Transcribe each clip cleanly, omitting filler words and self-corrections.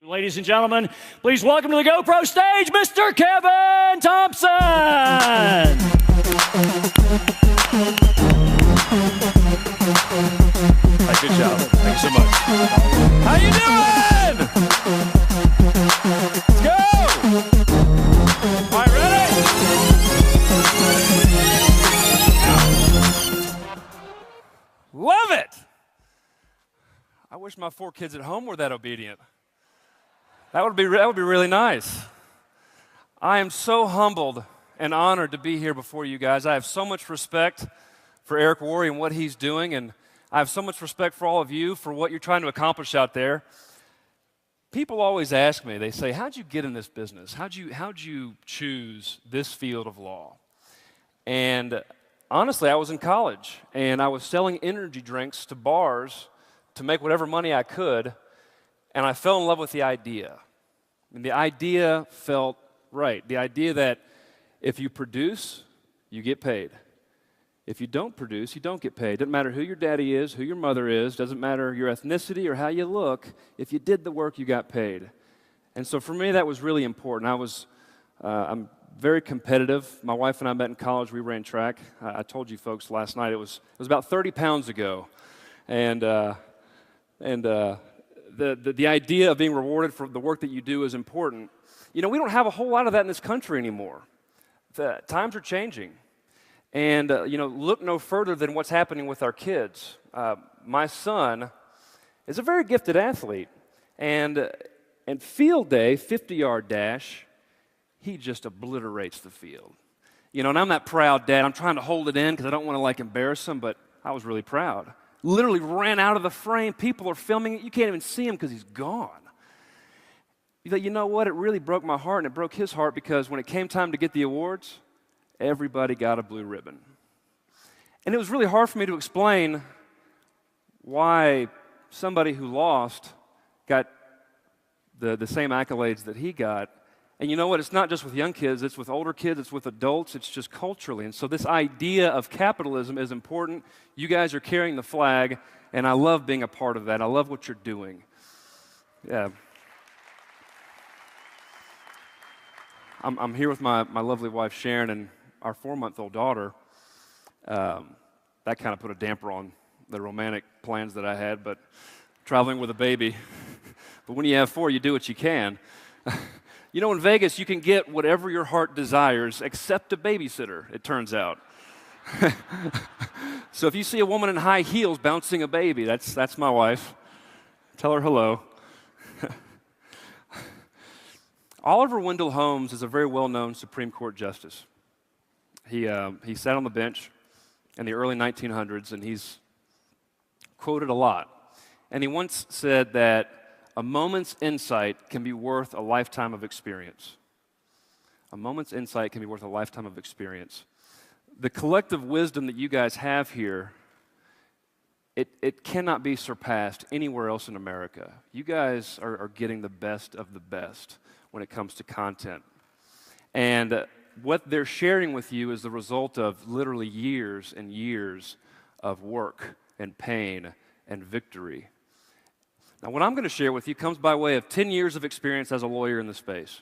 Ladies and gentlemen, please welcome to the GoPro stage, Mr. Kevin Thompson. Hey, good job. Thank you so much. How you doing? Let's go. All right, ready? Love it. I wish my 4 kids at home were that obedient. That would be really nice. I am so humbled and honored to be here before you guys. I have so much respect for Eric Worre and what he's doing, and I have so much respect for all of you for what you're trying to accomplish out there. People always ask me, they say, how'd you get in this business? How'd you choose this field of law? And honestly, I was in college, and I was selling energy drinks to bars to make whatever money I could, and I fell in love with the idea. And the idea felt right. The idea that if you produce, you get paid. If you don't produce, you don't get paid. Doesn't matter who your daddy is, who your mother is, doesn't matter your ethnicity or how you look. If you did the work, you got paid. And so for me, that was really important. I'm very competitive. My wife and I met in college. We ran track. I told you folks last night, it was about 30 pounds ago. And the idea of being rewarded for the work that you do is important. You know, we don't have a whole lot of that in this country anymore. The times are changing. And, look no further than what's happening with our kids. My son is a very gifted athlete. And field day, 50-yard dash, he just obliterates the field. And I'm that proud dad. I'm trying to hold it in because I don't want to, embarrass him, but I was really proud. Literally ran out of the frame. People are filming it. You can't even see him because he's gone. You know what? It really broke my heart, and it broke his heart because when it came time to get the awards, everybody got a blue ribbon. And it was really hard for me to explain why somebody who lost got the same accolades that he got. And you know what? It's not just with young kids. It's with older kids. It's with adults. It's just culturally. And so this idea of capitalism is important. You guys are carrying the flag, and I love being a part of that. I love what you're doing. Yeah. I'm here with my lovely wife, Sharon, and our 4-month-old daughter. That kind of put a damper on the romantic plans that I had, but traveling with a baby. But when you have 4, you do what you can. In Vegas, you can get whatever your heart desires, except a babysitter, it turns out. So if you see a woman in high heels bouncing a baby, that's my wife. Tell her hello. Oliver Wendell Holmes is a very well-known Supreme Court justice. He sat on the bench in the early 1900s, and he's quoted a lot. And he once said that a moment's insight can be worth a lifetime of experience. A moment's insight can be worth a lifetime of experience. The collective wisdom that you guys have here, it cannot be surpassed anywhere else in America. You guys are getting the best of the best when it comes to content. And what they're sharing with you is the result of literally years and years of work and pain and victory. Now, what I'm going to share with you comes by way of 10 years of experience as a lawyer in the space.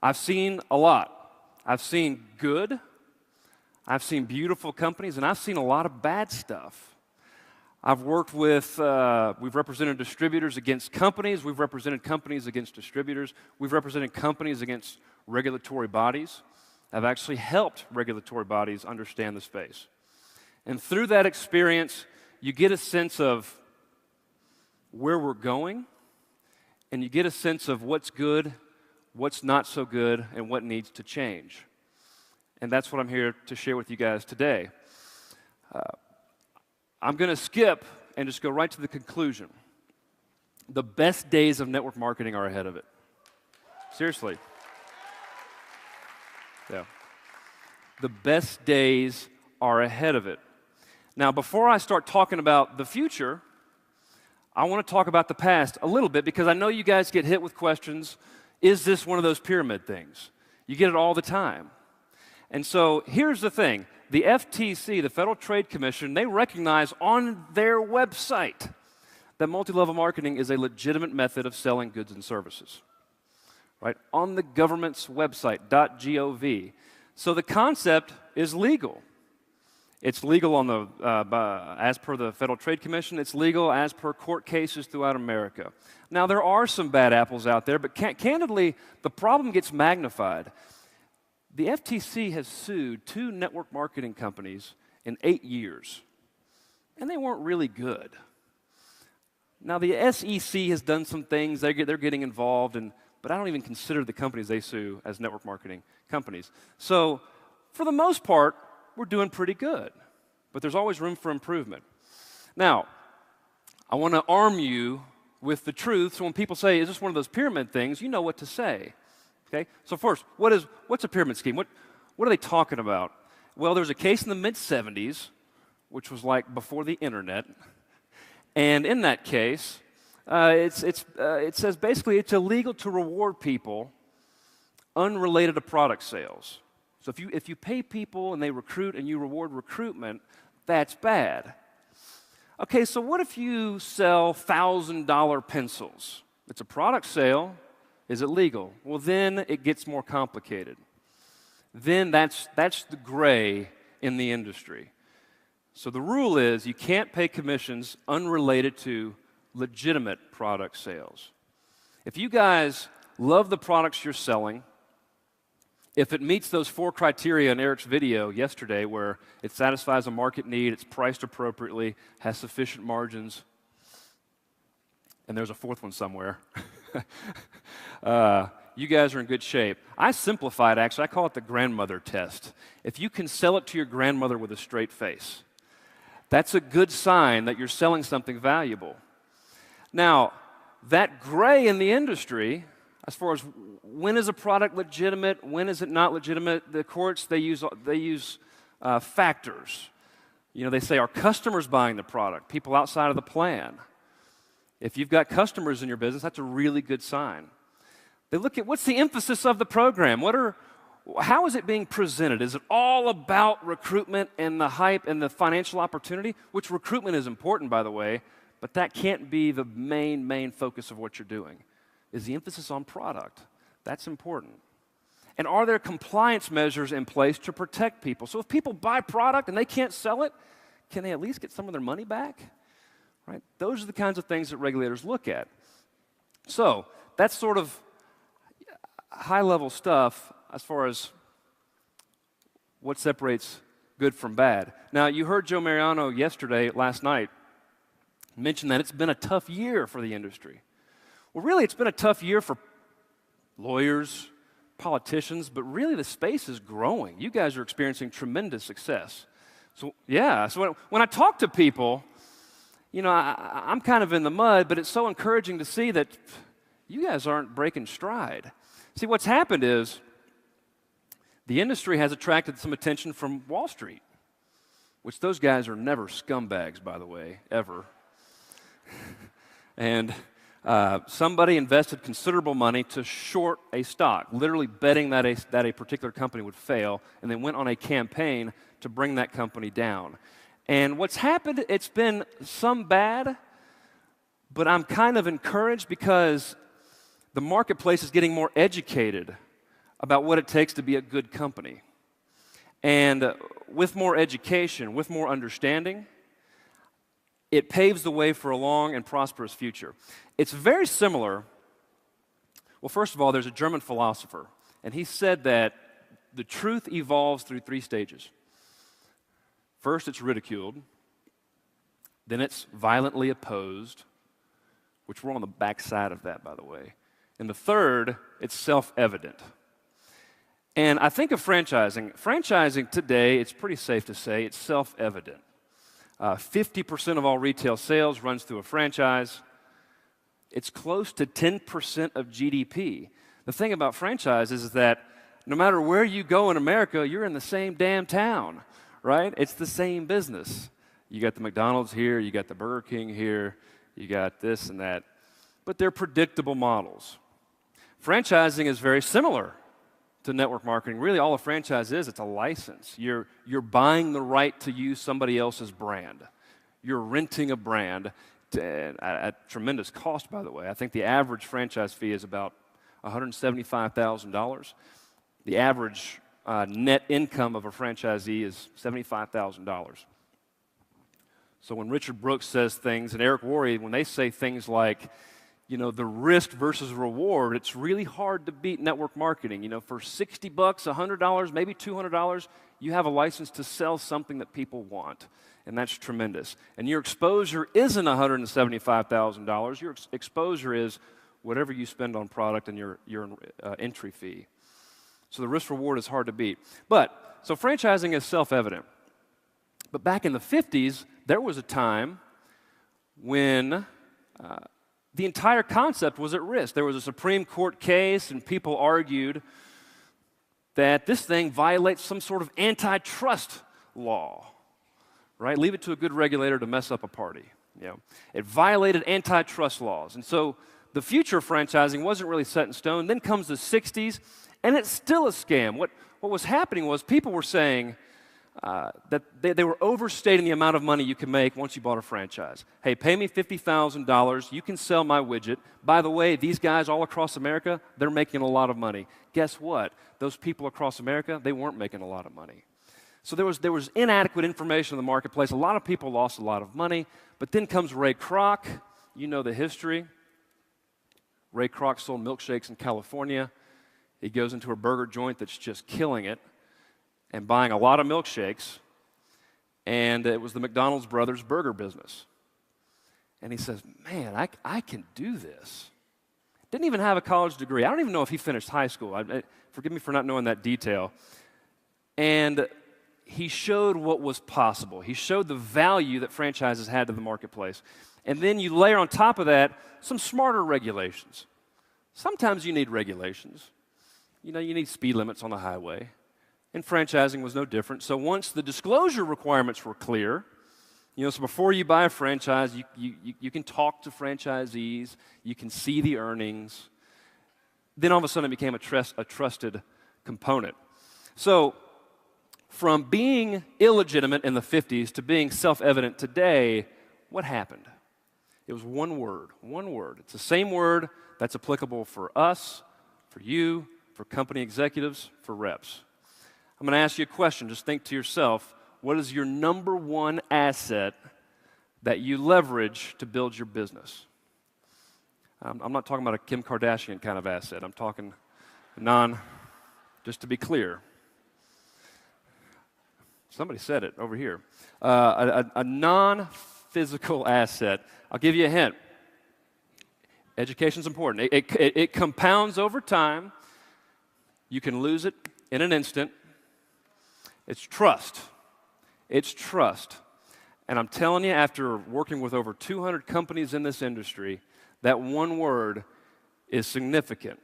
I've seen a lot. I've seen good, I've seen beautiful companies, and I've seen a lot of bad stuff. I've worked with, we've represented distributors against companies, we've represented companies against distributors, we've represented companies against regulatory bodies. I've actually helped regulatory bodies understand the space. And through that experience, you get a sense of where we're going, and you get a sense of what's good, what's not so good, and what needs to change. And that's what I'm here to share with you guys today. I'm going to skip and just go right to the conclusion. The best days of network marketing are ahead of it. Seriously. Yeah. The best days are ahead of it. Now, before I start talking about the future, I want to talk about the past a little bit because I know you guys get hit with questions. Is this one of those pyramid things? You get it all the time. And so here's the thing. The FTC, the Federal Trade Commission, they recognize on their website that multi-level marketing is a legitimate method of selling goods and services, right? On the government's website, .gov. So the concept is legal. It's legal on the, as per the Federal Trade Commission. It's legal as per court cases throughout America. Now, there are some bad apples out there, but candidly, the problem gets magnified. The FTC has sued 2 network marketing companies in 8 years, and they weren't really good. Now, the SEC has done some things. They're getting involved, but I don't even consider the companies they sue as network marketing companies. So, for the most part, we're doing pretty good, but there's always room for improvement. Now, I want to arm you with the truth, so when people say, is this one of those pyramid things, you know what to say. Okay? So first, what's a pyramid scheme? What are they talking about? Well, there was a case in the mid-'70s, which was like before the internet, and in that case, it says basically it's illegal to reward people unrelated to product sales. So if you pay people and they recruit and you reward recruitment, that's bad. Okay, so what if you sell $1,000 pencils? It's a product sale. Is it legal? Well, then it gets more complicated. Then that's the gray in the industry. So the rule is you can't pay commissions unrelated to legitimate product sales. If you guys love the products you're selling, if it meets those 4 criteria in Eric's video yesterday where it satisfies a market need, it's priced appropriately, has sufficient margins, and there's a 4th one somewhere, you guys are in good shape. I simplify it, actually. I call it the grandmother test. If you can sell it to your grandmother with a straight face, that's a good sign that you're selling something valuable. Now, that gray in the industry, as far as when is a product legitimate, when is it not legitimate, the courts, they use factors. You know, they say, are customers buying the product? People outside of the plan. If you've got customers in your business, that's a really good sign. They look at what's the emphasis of the program? How is it being presented? Is it all about recruitment and the hype and the financial opportunity? Which recruitment is important, by the way, but that can't be the main focus of what you're doing. Is the emphasis on product? That's important. And are there compliance measures in place to protect people? So if people buy product and they can't sell it, can they at least get some of their money back? Right? Those are the kinds of things that regulators look at. So that's sort of high-level stuff as far as what separates good from bad. Now, you heard Joe Mariano last night, mention that it's been a tough year for the industry. Well, really, it's been a tough year for lawyers, politicians, but really the space is growing. You guys are experiencing tremendous success. So, yeah, so when I talk to people, you know, I'm kind of in the mud, but it's so encouraging to see that you guys aren't breaking stride. See, what's happened is the industry has attracted some attention from Wall Street, which those guys are never scumbags, by the way, ever. And somebody invested considerable money to short a stock, literally betting that a particular company would fail, and then went on a campaign to bring that company down. And what's happened, it's been some bad, but I'm kind of encouraged because the marketplace is getting more educated about what it takes to be a good company. And with more education, with more understanding, it paves the way for a long and prosperous future. It's very similar. Well, first of all, there's a German philosopher, and he said that the truth evolves through 3 stages. First, it's ridiculed. Then it's violently opposed, which we're on the backside of that, by the way. And the third, it's self-evident. And I think of franchising. Franchising today, it's pretty safe to say, it's self-evident. 50% of all retail sales runs through a franchise. It's close to 10% of GDP. The thing about franchises is that no matter where you go in America, you're in the same damn town, right? It's the same business. You got the McDonald's here, you got the Burger King here, you got this and that. But they're predictable models. Franchising is very similar to network marketing. Really, all a franchise is, it's a license. You're buying the right to use somebody else's brand. You're renting a brand. at tremendous cost, by the way. I think the average franchise fee is about $175,000. The average net income of a franchisee is $75,000. So when Richard Brooks says things, and Eric Worre, when they say things like, the risk versus reward, it's really hard to beat network marketing. For $60, $100, maybe $200, you have a license to sell something that people want, and that's tremendous. And your exposure isn't $175,000. Your exposure is whatever you spend on product and your entry fee. So the risk reward is hard to beat. So franchising is self-evident. But back in the 50s, there was a time when the entire concept was at risk. There was a Supreme Court case, and people argued that this thing violates some sort of antitrust law, right? Leave it to a good regulator to mess up a party. It violated antitrust laws. And so the future of franchising wasn't really set in stone. Then comes the 60s, and it's still a scam. What was happening was people were saying that they were overstating the amount of money you can make once you bought a franchise. Hey, pay me $50,000. You can sell my widget. By the way, these guys all across America, they're making a lot of money. Guess what? Those people across America, they weren't making a lot of money. So there was inadequate information in the marketplace. A lot of people lost a lot of money. But then comes Ray Kroc. You know the history. Ray Kroc sold milkshakes in California. He goes into a burger joint that's just killing it and buying a lot of milkshakes, and it was the McDonald's brothers burger business. And he says, man, I can do this. Didn't even have a college degree. I don't even know if he finished high school. Forgive me for not knowing that detail. And he showed what was possible. He showed the value that franchises had to the marketplace. And then you layer on top of that some smarter regulations. Sometimes you need regulations. You need speed limits on the highway. And franchising was no different. So once the disclosure requirements were clear, so before you buy a franchise, you can talk to franchisees, you can see the earnings. Then all of a sudden it became a trusted component. So from being illegitimate in the 50s to being self-evident today, what happened? It was one word. It's the same word that's applicable for us, for you, for company executives, for reps. I'm going to ask you a question. Just think to yourself, what is your number one asset that you leverage to build your business? I'm not talking about a Kim Kardashian kind of asset. I'm talking just to be clear. Somebody said it over here. A non-physical asset. I'll give you a hint. Education's important. It compounds over time. You can lose it in an instant. It's trust. It's trust. And I'm telling you, after working with over 200 companies in this industry, that one word is significant.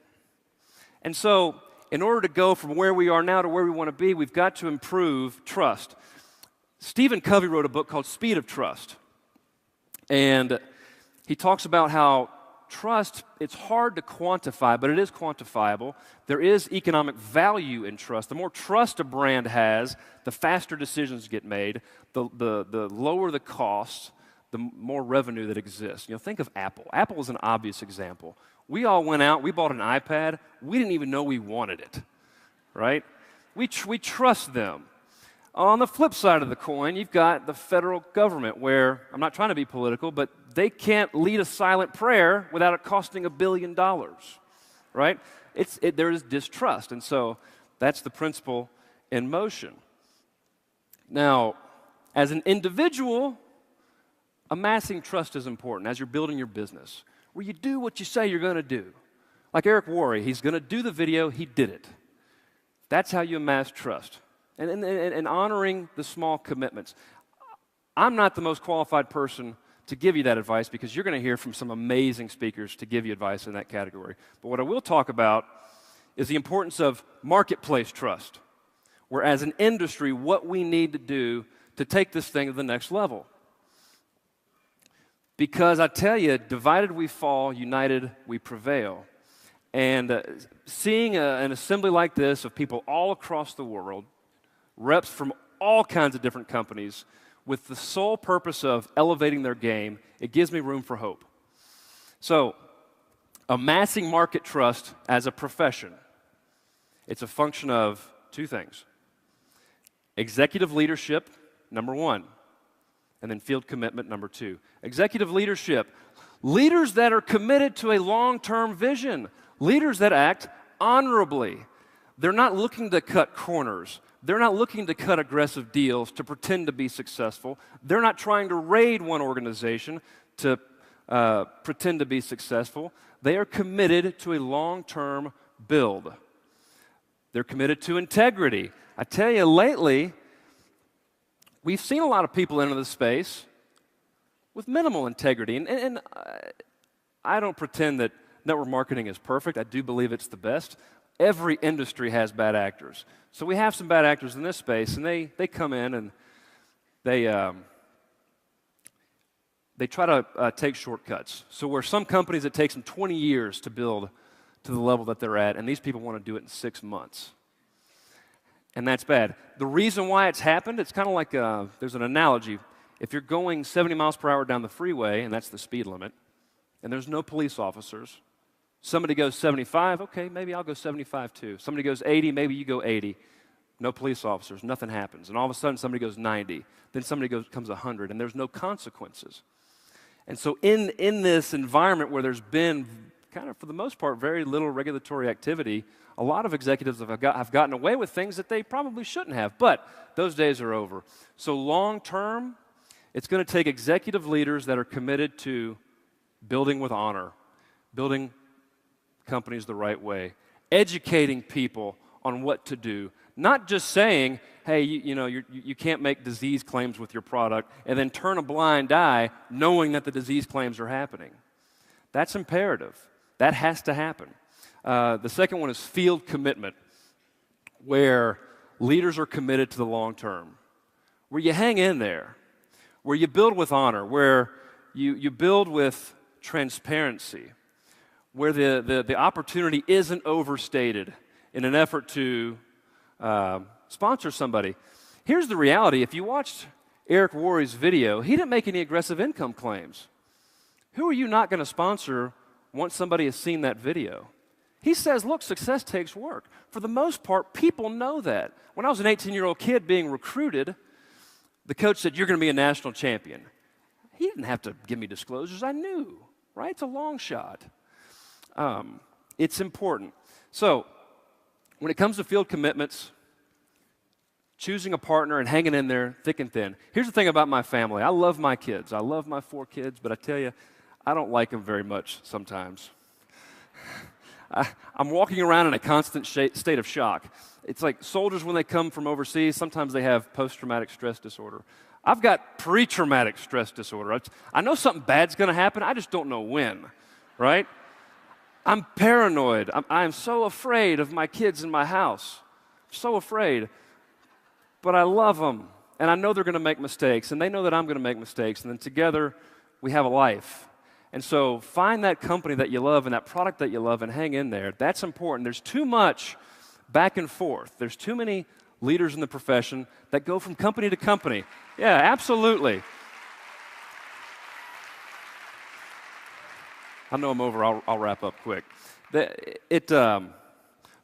And so, in order to go from where we are now to where we want to be, we've got to improve trust. Stephen Covey wrote a book called Speed of Trust. And he talks about how trust, it's hard to quantify, but it is quantifiable. There is economic value in trust. The more trust a brand has, the faster decisions get made, the lower the cost, the more revenue that exists. Think of Apple. Apple is an obvious example. We all went out, we bought an iPad, we didn't even know we wanted it, right? We trust them. On the flip side of the coin, you've got the federal government where, I'm not trying to be political, but they can't lead a silent prayer without it costing $1 billion, right? There is distrust, and so that's the principle in motion. Now, as an individual, amassing trust is important as you're building your business, where you do what you say you're going to do. Like Eric Worre, he's going to do the video, he did it. That's how you amass trust. And honoring the small commitments. I'm not the most qualified person to give you that advice because you're going to hear from some amazing speakers to give you advice in that category. But what I will talk about is the importance of marketplace trust, where as an industry, what we need to do to take this thing to the next level. Because I tell you, divided we fall, united we prevail. And seeing an assembly like this of people all across the world, reps from all kinds of different companies, with the sole purpose of elevating their game, it gives me room for hope. So, amassing market trust as a profession, it's a function of two things. Executive leadership, number one, and then field commitment, number two. Executive leadership, leaders that are committed to a long-term vision, leaders that act honorably. They're not looking to cut corners. They're not looking to cut aggressive deals to pretend to be successful. They're not trying to raid one organization to pretend to be successful. They are committed to a long-term build. They're committed to integrity. I tell you, lately, we've seen a lot of people enter the space with minimal integrity. And I don't pretend that network marketing is perfect. I do believe it's the best. Every industry has bad actors. So we have some bad actors in this space, and they come in and they try to take shortcuts. So where some companies, it takes them 20 years to build to the level that they're at, and these people want to do it in 6 months. And that's bad. The reason why it's happened, it's kind of like there's an analogy. If you're going 70 miles per hour down the freeway, and that's the speed limit, and there's no police officers, somebody goes 75, okay, maybe I'll go 75 too. Somebody goes 80, maybe you go 80. No police officers, nothing happens. And all of a sudden somebody goes 90, then somebody comes 100, and there's no consequences. And so in this environment where there's been kind of, for the most part, very little regulatory activity, a lot of executives have gotten away with things that they probably shouldn't have, but those days are over. So long term, it's going to take executive leaders that are committed to building with honor, building companies the right way, educating people on what to do, not just saying, hey, you can't make disease claims with your product and then turn a blind eye knowing that the disease claims are happening. That's imperative. That has to happen. The second one is field commitment, where leaders are committed to the long term, where you hang in there, where you build with honor, where you build with transparency, where the opportunity isn't overstated in an effort to sponsor somebody. Here's the reality. If you watched Eric Worre's video, he didn't make any aggressive income claims. Who are you not going to sponsor once somebody has seen that video? He says, look, success takes work. For the most part, people know that. When I was an 18-year-old kid being recruited, the coach said, you're going to be a national champion. He didn't have to give me disclosures. I knew, right? It's a long shot. It's important. So when it comes to field commitments, choosing a partner and hanging in there thick and thin. Here's the thing about my family. I love my kids. I love my 4 kids, but I tell you, I don't like them very much sometimes. I'm walking around in a constant state of shock. It's like soldiers when they come from overseas, sometimes they have post-traumatic stress disorder. I've got pre-traumatic stress disorder. I know something bad's going to happen. I just don't know when, right? I'm paranoid. I'm so afraid of my kids in my house. So afraid. But I love them, and I know they're going to make mistakes, and they know that I'm going to make mistakes, and then together we have a life. And so find that company that you love and that product that you love and hang in there. That's important. There's too much back and forth. There's too many leaders in the profession that go from company to company. Yeah, absolutely. I know I'm over. I'll wrap up quick.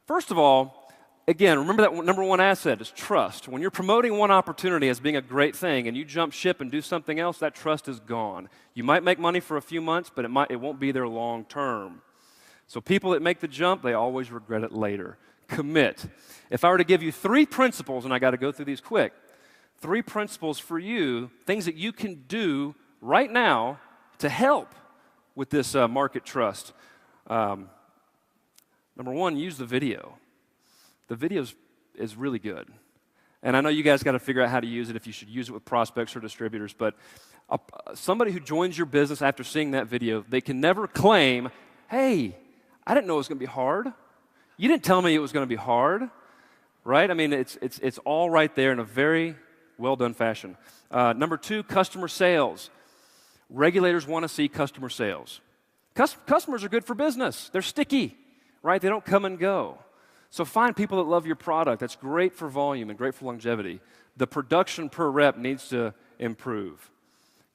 First of all, again, remember that number one asset is trust. When you're promoting one opportunity as being a great thing and you jump ship and do something else, that trust is gone. You might make money for a few months, but it won't be there long term. So people that make the jump, they always regret it later. Commit. If I were to give you 3 principles, and I got to go through these quick, 3 principles for you, things that you can do right now to help with this market trust. Number 1, use the video. The video is really good. And I know you guys got to figure out how to use it, if you should use it with prospects or distributors, but somebody who joins your business after seeing that video, they can never claim, hey, I didn't know it was going to be hard. You didn't tell me it was going to be hard, right? I mean, it's all right there in a very well-done fashion. Number 2, customer sales. Regulators want to see customer sales. Customers are good for business. They're sticky, right? They don't come and go. So find people that love your product. That's great for volume and great for longevity. The production per rep needs to improve.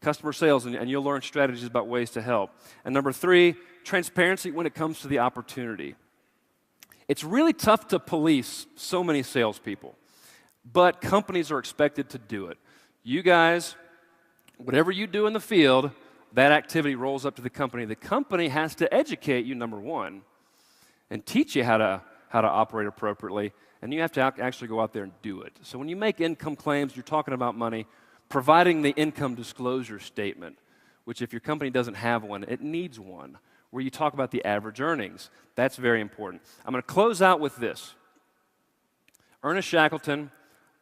Customer sales, and you'll learn strategies about ways to help. And number 3, transparency when it comes to the opportunity. It's really tough to police so many salespeople, but companies are expected to do it. You guys, whatever you do in the field, that activity rolls up to the company. The company has to educate you, number 1, and teach you how to operate appropriately, and you have to actually go out there and do it. So when you make income claims, you're talking about money, providing the income disclosure statement, which if your company doesn't have one, it needs one, where you talk about the average earnings. That's very important. I'm going to close out with this. Ernest Shackleton,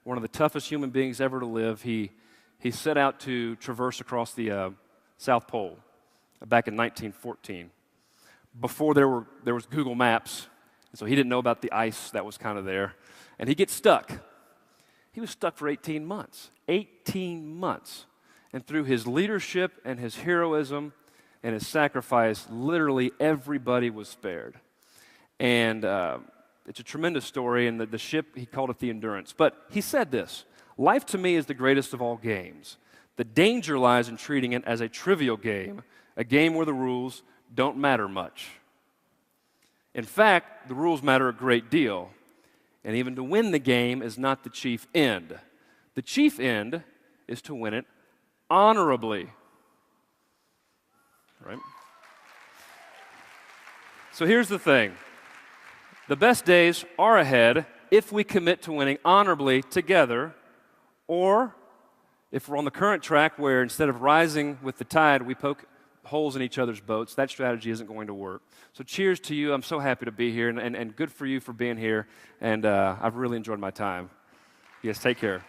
one of the toughest human beings ever to live, he set out to traverse across the South Pole back in 1914. Before there was Google Maps, so he didn't know about the ice that was kind of there, and he gets stuck. He was stuck for 18 months. 18 months. And through his leadership and his heroism and his sacrifice, literally everybody was spared. And it's a tremendous story, and the ship, he called it the Endurance. But he said this: life to me is the greatest of all games. The danger lies in treating it as a trivial game, a game where the rules don't matter much. In fact, the rules matter a great deal. And even to win the game is not the chief end. The chief end is to win it honorably. Right? So here's the thing. The best days are ahead if we commit to winning honorably together, or if we're on the current track where instead of rising with the tide, we poke holes in each other's boats. That strategy isn't going to work. So cheers to you. I'm so happy to be here, and good for you for being here, and I've really enjoyed my time. Yes, take care.